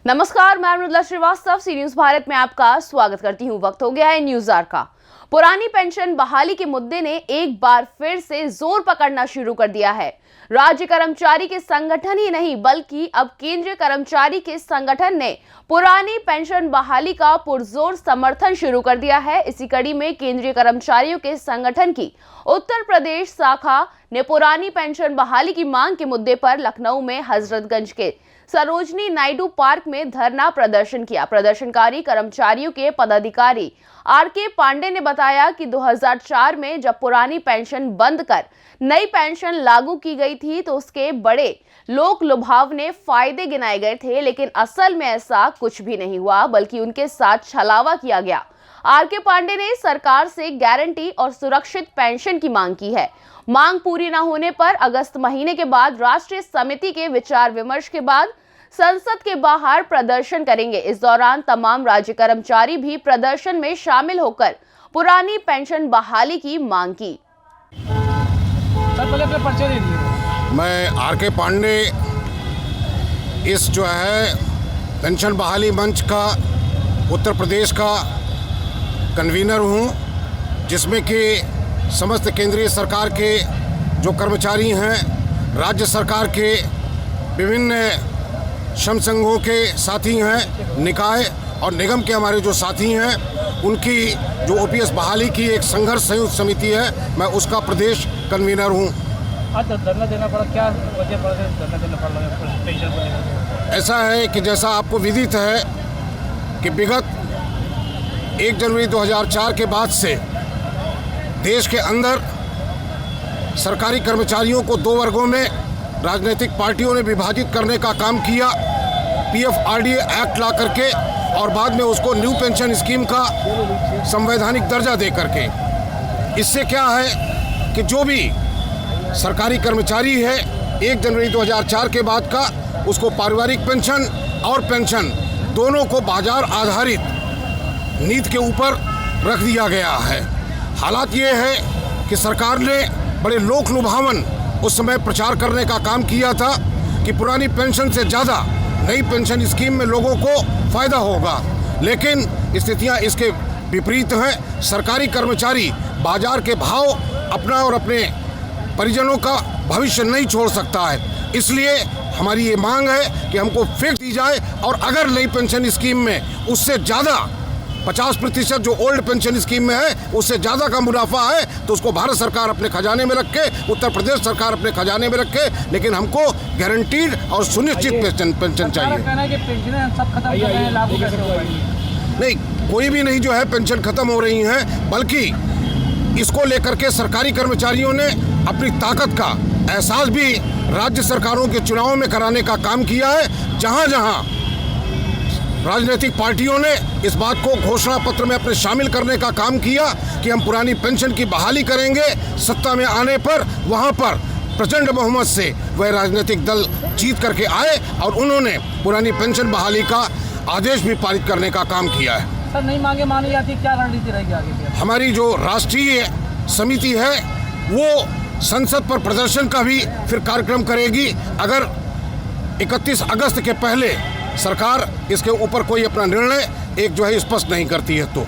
नमस्कार, मैं मृदुला श्रीवास्तव सी न्यूज भारत में आपका स्वागत करती हूँ। वक्त हो गया है न्यूज आवर का। पुरानी पेंशन बहाली के मुद्दे ने एक बार फिर से जोर पकड़ना शुरू कर दिया है। राज्य कर्मचारी के संगठन ही नहीं बल्कि अब केंद्रीय कर्मचारी के संगठन ने पुरानी पेंशन बहाली का पुरजोर समर्थन शुरू कर दिया है। इसी कड़ी में केंद्रीय कर्मचारियों के संगठन की उत्तर प्रदेश शाखा ने पुरानी पेंशन बहाली की मांग के मुद्दे पर लखनऊ में हजरतगंज के सरोजनी नायडू पार्क में धरना प्रदर्शन किया। प्रदर्शनकारी कर्मचारियों के पदाधिकारी आर.के. पांडे ने बताया कि 2004 में जब पुरानी पेंशन बंद कर नई पेंशन लागू की गई थी तो उसके बड़े लोक लुभावने फायदे गिनाए गए थे, लेकिन असल में ऐसा कुछ भी नहीं हुआ बल्कि उनके साथ छलावा किया गया। आर.के. पांडे ने सरकार से गारंटी और सुरक्षित पेंशन की मांग की है। मांग पूरी न होने पर अगस्त महीने के बाद राष्ट्रीय समिति के विचार विमर्श के बाद संसद के बाहर प्रदर्शन करेंगे। इस दौरान तमाम राज्य कर्मचारी भी प्रदर्शन में शामिल होकर पुरानी पेंशन बहाली की मांग की। मैं आर.के. पांडे इस जो है पेंशन बहाली मंच का उत्तर प्रदेश का कन्वीनर हूँ, जिसमें कि समस्त केंद्रीय सरकार के जो कर्मचारी हैं, राज्य सरकार के विभिन्न श्रम संघों के साथी हैं, निकाय और निगम के हमारे जो साथी हैं, उनकी जो ओपीएस बहाली की एक संघर्ष संयुक्त समिति है, मैं उसका प्रदेश कन्वीनर हूँ। आज धरना देना पड़ा, क्या वजह पड़ा धरना देना पड़ा पेंशन को लेकर? ऐसा है कि जैसा आपको विदित है कि विगत 1 जनवरी 2004 के बाद से देश के अंदर सरकारी कर्मचारियों को 2 वर्गों में राजनीतिक पार्टियों ने विभाजित करने का काम किया। पीएफआरडीए एक्ट ला करके और बाद में उसको न्यू पेंशन स्कीम का संवैधानिक दर्जा दे करके। इससे क्या है कि जो भी सरकारी कर्मचारी है 1 जनवरी 2004 के बाद का, उसको पारिवारिक पेंशन और पेंशन दोनों को बाजार आधारित नीति के ऊपर रख दिया गया है। हालात ये है कि सरकार ने बड़े लोक लुभावन उस समय प्रचार करने का काम किया था कि पुरानी पेंशन से ज़्यादा नई पेंशन स्कीम में लोगों को फ़ायदा होगा, लेकिन स्थितियां इसके विपरीत हैं। सरकारी कर्मचारी बाजार के भाव अपना और अपने परिजनों का भविष्य नहीं छोड़ सकता है। इसलिए हमारी ये मांग है कि हमको फिक्स दी जाए और अगर नई पेंशन स्कीम में उससे ज़्यादा 50% जो ओल्ड पेंशन स्कीम में है उससे ज़्यादा का मुनाफा है तो उसको भारत सरकार अपने खजाने में रखे, उत्तर प्रदेश सरकार अपने खजाने में रखे, लेकिन हमको गारंटीड और सुनिश्चित पेंशन चाहिए। नहीं, कोई भी नहीं जो है पेंशन खत्म हो रही है, बल्कि इसको लेकर के सरकारी कर्मचारियों ने अपनी ताकत का एहसास भी राज्य सरकारों के चुनावों में कराने का काम किया है। जहाँ जहाँ राजनीतिक पार्टियों ने इस बात को घोषणा पत्र में अपने शामिल करने का काम किया कि हम पुरानी पेंशन की बहाली करेंगे, सत्ता में आने पर वहां पर प्रचंड बहुमत से वह राजनीतिक दल जीत करके आए और उन्होंने पुरानी पेंशन बहाली का आदेश भी पारित करने का काम किया है। सर, नई मांगे मानी जाती, क्या रणनीति रहेगी आगे? हमारी जो राष्ट्रीय समिति है वो संसद पर प्रदर्शन का भी फिर कार्यक्रम करेगी अगर 31 अगस्त के पहले सरकार इसके ऊपर कोई अपना निर्णय एक जो है स्पष्ट नहीं करती है तो।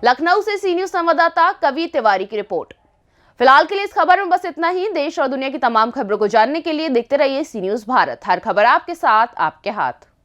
लखनऊ से सी न्यूज संवाददाता कवि तिवारी की रिपोर्ट। फिलहाल के लिए इस खबर में बस इतना ही। देश और दुनिया की तमाम खबरों को जानने के लिए देखते रहिए सी न्यूज भारत। हर खबर आपके साथ, आपके हाथ।